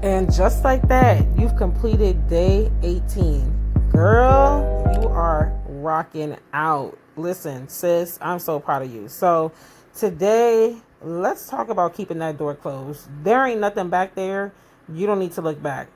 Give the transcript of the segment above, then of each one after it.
And just like that, you've completed day 18. Girl, you are rocking out. Listen, sis, I'm so proud of you. So, today, let's talk about keeping that door closed. There ain't nothing back there. You don't need to look back.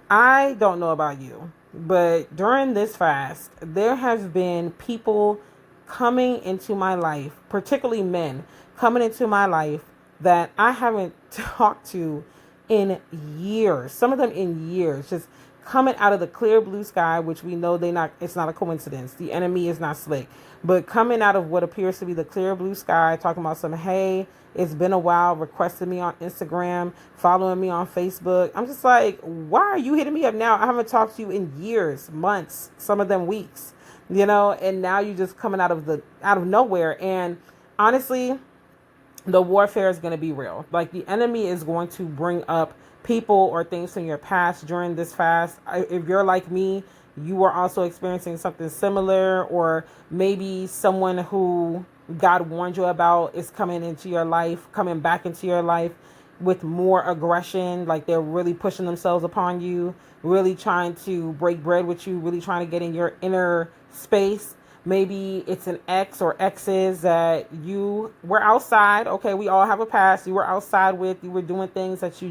I don't know about you, but during this fast, there have been people coming into my life, particularly men coming into my life that I haven't talked to in years. Some of them in years, just coming out of the clear blue sky, which we know it's not a coincidence. The enemy is not slick, but coming out of what appears to be the clear blue sky, talking about some, hey, it's been a while, requesting me on Instagram, following me on Facebook. I'm just like, why are you hitting me up now? I haven't talked to you in years, months, some of them weeks, and now you just coming out of nowhere. And honestly, the warfare is going to be real. Like, the enemy is going to bring up people or things from your past during this fast. If you're like me, you are also experiencing something similar, or maybe someone who God warned you about is coming back into your life with more aggression. Like, they're really pushing themselves upon you, really trying to break bread with you, really trying to get in your inner space. Maybe it's an ex or exes that you were outside. Okay, we all have a past. You were outside with. You were doing things that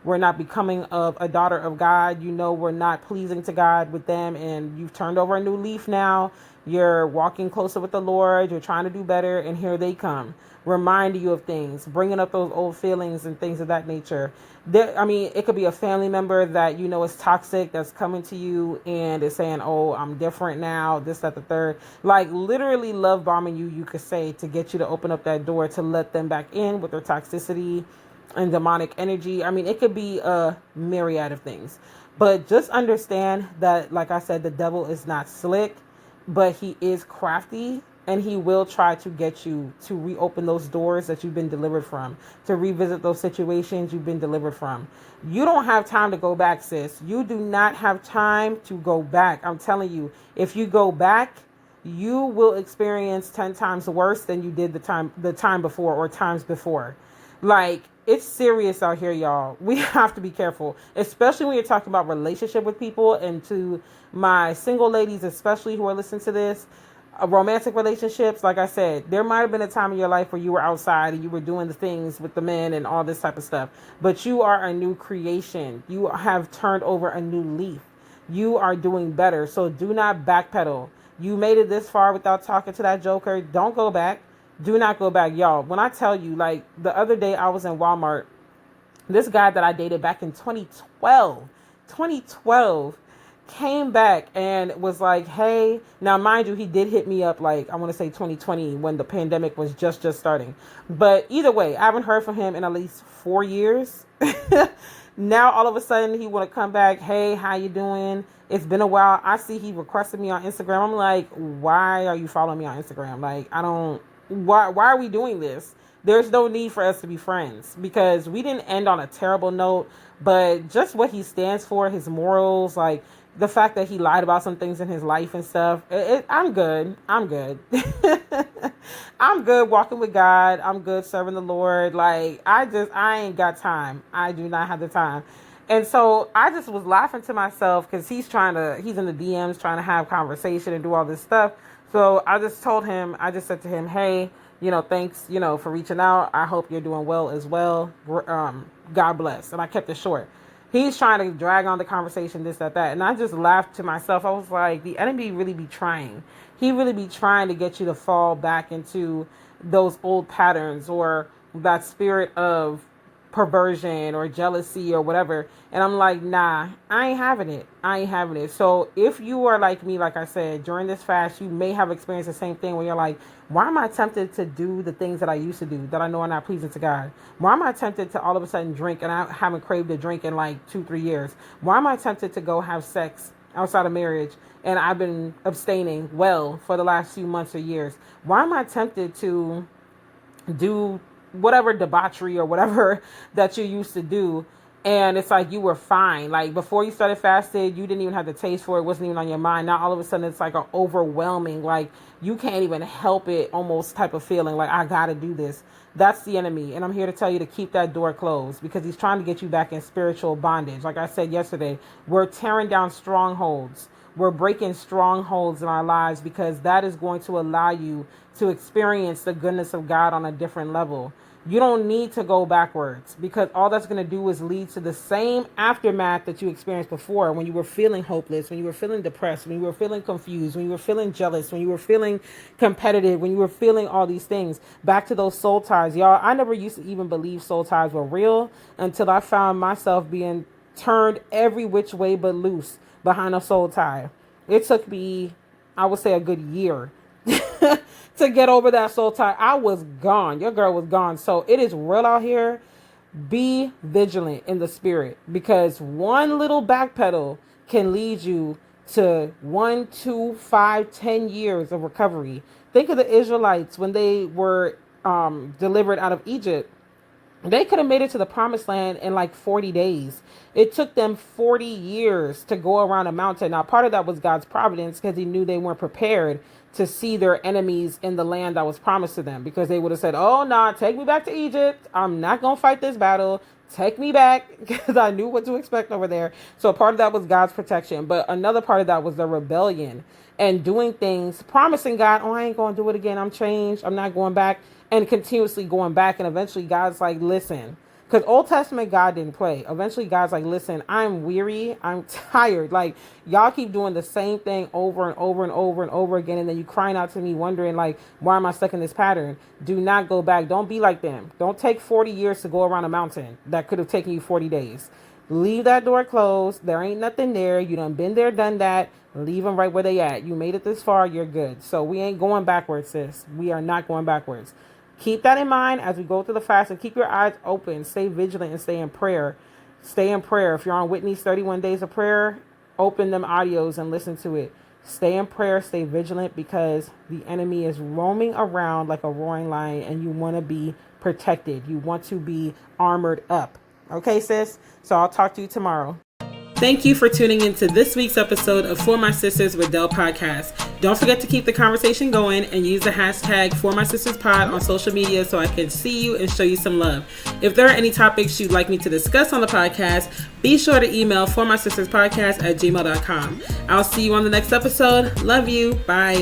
were not becoming of a daughter of God. Were not pleasing to God with them. And you've turned over a new leaf now. You're walking closer with the Lord. You're trying to do better. And here they come, reminding you of things, bringing up those old feelings and things of that nature. It could be a family member that is toxic, that's coming to you and is saying, oh, I'm different now, this, that, the third. Like, literally love bombing you could say, to get you to open up that door to let them back in with their toxicity and demonic energy. It could be a myriad of things. But just understand that, like I said, the devil is not slick, but he is crafty. And he will try to get you to reopen those doors that you've been delivered from, to revisit those situations you've been delivered from. You don't have time to go back, sis. You do not have time to go back. I'm telling you, if you go back, you will experience 10 times worse than you did the time before, or times before. Like, it's serious out here, y'all. We have to be careful, especially when you're talking about relationship with people. And to my single ladies, especially, who are listening to this, romantic relationships, like I said, there might have been a time in your life where you were outside and you were doing the things with the men and all this type of stuff, but you are a new creation. You have turned over a new leaf. You are doing better. So do not backpedal. You made it this far without talking to that joker. Don't go back. Do not go back, y'all. When I tell you, like, the other day I was in Walmart, this guy that I dated back in 2012 came back and was like, hey, now mind you, he did hit me up, like, I want to say 2020, when the pandemic was just starting. But either way, I haven't heard from him in at least 4 years. Now all of a sudden he want to come back. Hey, how you doing? It's been a while. I see he requested me on Instagram. I'm like, why are you following me on Instagram? Like, why are we doing this? There's no need for us to be friends, because we didn't end on a terrible note, but just what he stands for, his morals, like the fact that he lied about some things in his life and stuff. I'm good. I'm good walking with God. I'm good serving the Lord. Like, I ain't got time. I do not have the time. And so I just was laughing to myself, because he's in the DMs trying to have conversation and do all this stuff. So I just said to him, hey, thanks, for reaching out. I hope you're doing well as well. God bless. And I kept it short. He's trying to drag on the conversation, this, that. And I just laughed to myself. I was like, the enemy really be trying. He really be trying to get you to fall back into those old patterns, or that spirit of perversion or jealousy or whatever. And I'm like, nah, I ain't having it. So if you are like me, like I said, during this fast, you may have experienced the same thing, where you're like, why am I tempted to do the things that I used to do that I know are not pleasing to God? Why am I tempted to all of a sudden drink, and I haven't craved a drink in like 2-3 years? Why am I tempted to go have sex outside of marriage, and I've been abstaining for the last few months or years? Why am I tempted to do whatever debauchery or whatever that you used to do And it's like you were fine. Like before you started fasting, you didn't even have the taste for it. It wasn't even on your mind. Now all of a sudden it's like an overwhelming, like you can't even help it almost type of feeling like I got to do this. That's the enemy. And I'm here to tell you to keep that door closed because he's trying to get you back in spiritual bondage. Like I said yesterday, we're tearing down strongholds. We're breaking strongholds in our lives because that is going to allow you to experience the goodness of God on a different level. You don't need to go backwards because all that's going to do is lead to the same aftermath that you experienced before when you were feeling hopeless, when you were feeling depressed, when you were feeling confused, when you were feeling jealous, when you were feeling competitive, when you were feeling all these things. Back to those soul ties. Y'all, I never used to even believe soul ties were real until I found myself being turned every which way but loose behind a soul tie. It took me, I would say, a good year to get over that soul tie. I was gone. Your girl was gone. So it is real out here. Be vigilant in the spirit because one little backpedal can lead you to 1, 2, 5, 10 years of recovery. Think of the Israelites when they were delivered out of Egypt. They could have made it to the promised land in like 40 days. It took them 40 years to go around a mountain. Now, part of that was God's providence because he knew they weren't prepared to see their enemies in the land that was promised to them, because they would have said, oh, nah, take me back to Egypt. I'm not going to fight this battle. Take me back, because I knew what to expect over there. So part of that was God's protection. But another part of that was the rebellion and doing things, promising God, oh, I ain't going to do it again. I'm changed. I'm not going back, and continuously going back. And eventually God's like, listen, because Old Testament God didn't play. Eventually God's like, listen, I'm weary. I'm tired. Like, y'all keep doing the same thing over and over and over and over again. And then you crying out to me wondering, like, why am I stuck in this pattern? Do not go back. Don't be like them. Don't take 40 years to go around a mountain that could have taken you 40 days. Leave that door closed. There ain't nothing there. You done been there, done that. Leave them right where they at. You made it this far. You're good. So we ain't going backwards, sis. We are not going backwards. Keep that in mind as we go through the fast, and keep your eyes open. Stay vigilant and stay in prayer. Stay in prayer. If you're on Whitney's 31 Days of Prayer, open them audios and listen to it. Stay in prayer. Stay vigilant because the enemy is roaming around like a roaring lion, and you want to be protected. You want to be armored up. Okay, sis? So I'll talk to you tomorrow. Thank you for tuning into this week's episode of For My Sisters Rondelle podcast. Don't forget to keep the conversation going and use the hashtag #ForMySistersPod on social media so I can see you and show you some love. If there are any topics you'd like me to discuss on the podcast, be sure to email ForMySistersPodcast@gmail.com. I'll see you on the next episode. Love you. Bye.